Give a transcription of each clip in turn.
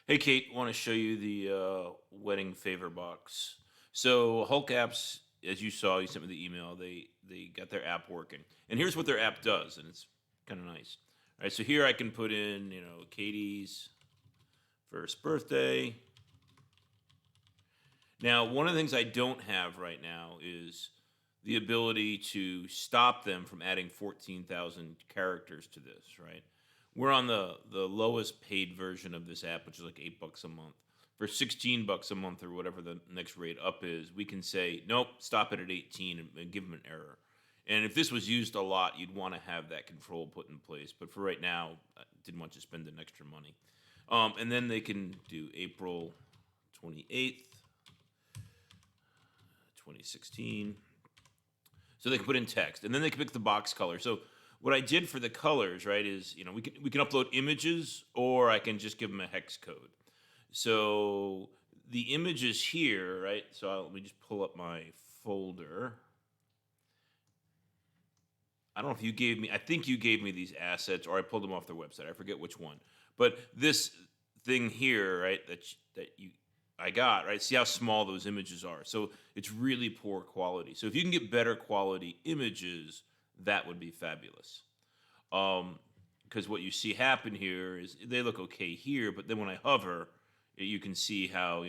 Hey Kate, want to show you the wedding favor box. So Hulk Apps, as you saw, you sent me the email. They got their app working, and here's what their app does, and it's kind of nice. All right, so here I can put in, Katie's first birthday. Now, one of the things I don't have right now is the ability to stop them from adding 14,000 characters to this, right? We're on the lowest paid version of this app, which is like $8 a month. For 16 bucks a month or whatever the next rate up is, we can say, nope, stop it at 18 and give them an error. And if this was used a lot, you'd want to have that control put in place. But for right now, I didn't want to spend an extra money. And then they can do April 28th, 2016. So they can put in text, and then they can pick the box color. So what I did for the colors, right, is we can upload images, or I can just give them a hex code. So the images here, right? So let me just pull up my folder. I don't know if you gave me. I think you gave me these assets, or I pulled them off their website. I forget which one. But this thing here, right, I got, right? See how small those images are. So it's really poor quality. So if you can get better quality images, that would be fabulous. Because what you see happen here is they look okay here, but then when I hover, you can see how,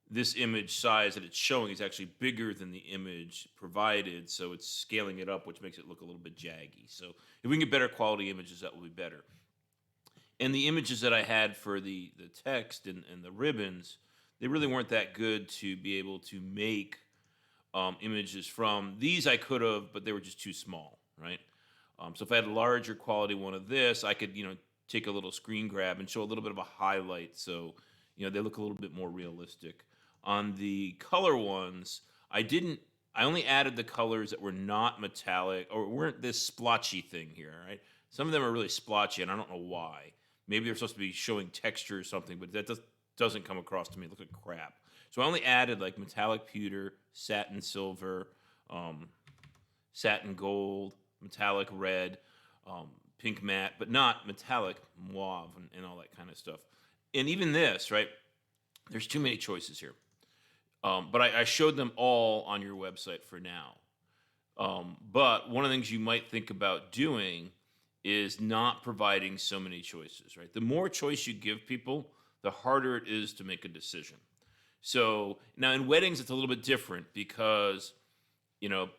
this image size that it's showing is actually bigger than the image provided. So it's scaling it up, which makes it look a little bit jaggy. So if we can get better quality images, that will be better. And the images that I had for the text and the ribbons, they really weren't that good to be able to make images from. These I could have, but they were just too small, right? So if I had a larger quality one of this, I could, take a little screen grab and show a little bit of a highlight, so they look a little bit more realistic. On the color ones, I only added the colors that were not metallic or weren't this splotchy thing here, right? Some of them are really splotchy, and I don't know why. Maybe they're supposed to be showing texture or something, but that doesn't come across to me. It looks like crap. So I only added like metallic pewter, satin silver, satin gold, metallic red, pink matte, but not metallic mauve and all that kind of stuff. And even this, right? There's too many choices here. But I showed them all on your website for now. But one of the things you might think about doing is not providing so many choices, right? The more choice you give people, the harder it is to make a decision. So now in weddings, it's a little bit different because,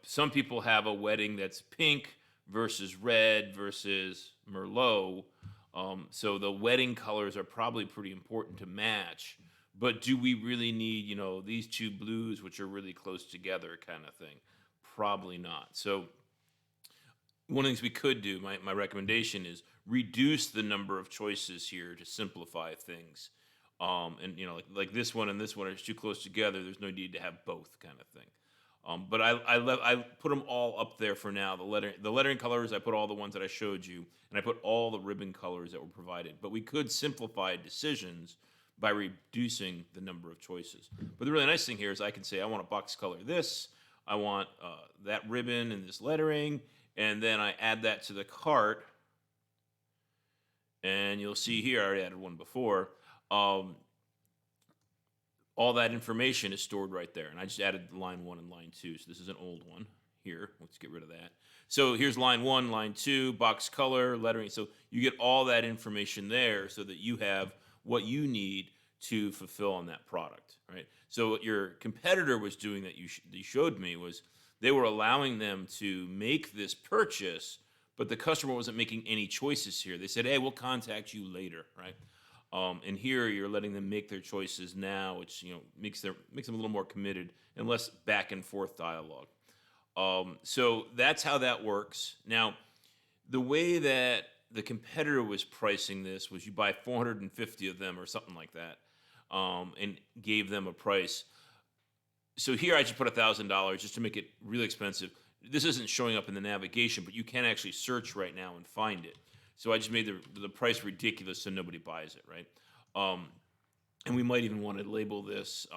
some people have a wedding that's pink versus red versus Merlot. So the wedding colors are probably pretty important to match. But do we really need, these two blues, which are really close together kind of thing? Probably not. So one of the things we could do, my recommendation is reduce the number of choices here to simplify things. And like this one and this one are too close together. There's no need to have both kind of thing. But I put them all up there for now. The lettering colors, I put all the ones that I showed you, and I put all the ribbon colors that were provided. But we could simplify decisions by reducing the number of choices. But the really nice thing here is I can say I want a box color this, I want that ribbon and this lettering, and then I add that to the cart. And you'll see here, I already added one before. All that information is stored right there. And I just added line 1 and line 2. So this is an old one here. Let's get rid of that. So here's line 1, line 2, box color, lettering. So you get all that information there so that you have what you need to fulfill on that product, right? So what your competitor was doing that you showed me was they were allowing them to make this purchase, but the customer wasn't making any choices here. They said, hey, we'll contact you later, right? And here you're letting them make their choices now, which makes them a little more committed and less back and forth dialogue. So that's how that works. Now, the way that the competitor was pricing this was you buy 450 of them or something like that, and gave them a price. So here I just put $1,000 just to make it really expensive. This isn't showing up in the navigation, but you can actually search right now and find it. So I just made the price ridiculous so nobody buys it, right? And we might even want to label this,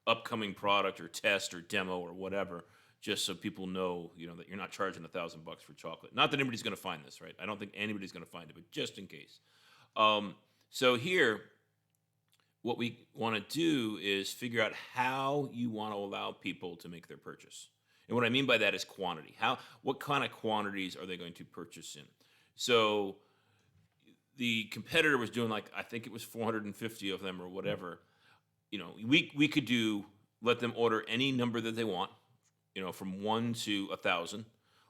upcoming product or test or demo or whatever, just so people know, that you're not charging $1,000 for chocolate. Not that anybody's going to find this, right? I don't think anybody's going to find it, but just in case. So here, what we want to do is figure out how you want to allow people to make their purchase. And what I mean by that is quantity. What kind of quantities are they going to purchase in? So the competitor was doing, like, I think it was 450 of them or whatever. We could let them order any number that they want, from 1 to 1,000,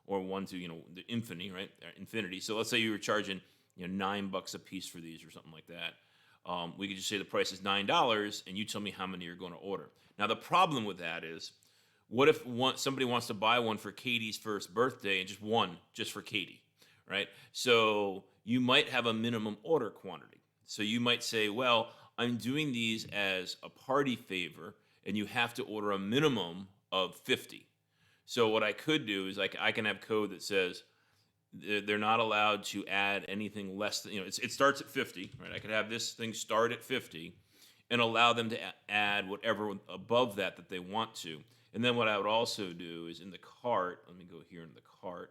or 1 to, the infinity, right? Infinity. So let's say you were charging, $9 a piece for these or something like that. We could just say the price is $9, and you tell me how many you're going to order. Now, the problem with that is, what if somebody wants to buy one for Katie's first birthday, and just for Katie, right? So you might have a minimum order quantity. So you might say, well, I'm doing these as a party favor, and you have to order a minimum of 50. So what I could do is, I can have code that says they're not allowed to add anything less than, it starts at 50, right? I could have this thing start at 50 and allow them to add whatever above that they want to. And then what I would also do is, in the cart, let me go here in the cart.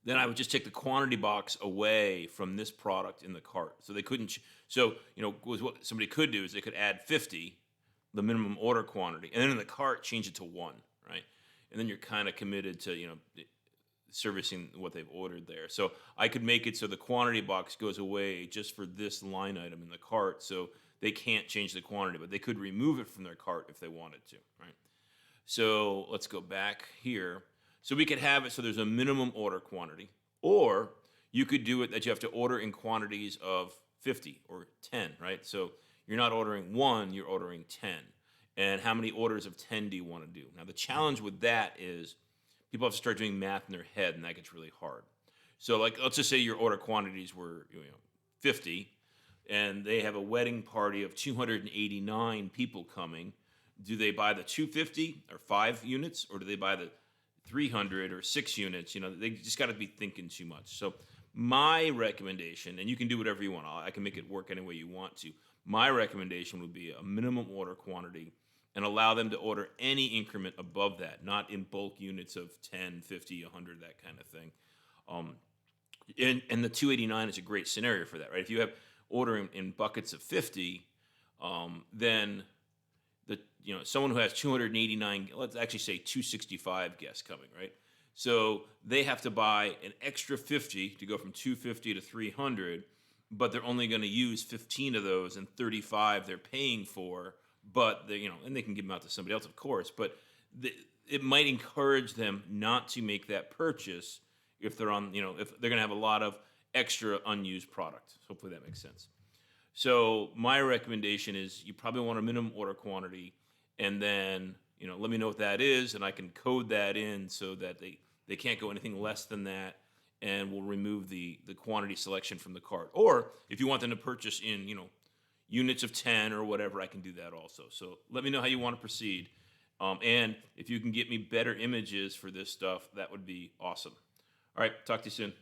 Then I would just take the quantity box away from this product in the cart. So they couldn't, what somebody could do is they could add 50, the minimum order quantity, and then in the cart change it to 1, right? And then you're kind of committed to, servicing what they've ordered there. So I could make it so the quantity box goes away just for this line item in the cart, so they can't change the quantity, but they could remove it from their cart if they wanted to, right? So let's go back here. So we could have it so there's a minimum order quantity, or you could do it that you have to order in quantities of 50 or 10, right? So you're not ordering 1, you're ordering 10. And how many orders of 10 do you want to do? Now, the challenge with that is people have to start doing math in their head, and that gets really hard. So, let's just say your order quantities were 50, and they have a wedding party of 289 people coming. Do they buy the 250 or 5 units, or do they buy the 300 or 6 units? They just got to be thinking too much. So my recommendation, and you can do whatever you want. I can make it work any way you want to. My recommendation would be a minimum order quantity, and allow them to order any increment above that, not in bulk units of 10, 50, 100, that kind of thing. And the 289 is a great scenario for that, right? If you have ordering in buckets of 50, then someone who has 289, let's actually say 265 guests coming, right? So they have to buy an extra 50 to go from 250 to 300, but they're only going to use 15 of those, and 35 they're paying for. But and they can give them out to somebody else, of course. But it might encourage them not to make that purchase if they're if they're going to have a lot of extra unused product. Hopefully that makes sense. So my recommendation is, you probably want a minimum order quantity, and then let me know what that is, and I can code that in so that they can't go anything less than that, and we'll remove the quantity selection from the cart. Or if you want them to purchase in units of 10 or whatever, I can do that also. So let me know how you want to proceed. And if you can get me better images for this stuff, that would be awesome. All right, talk to you soon.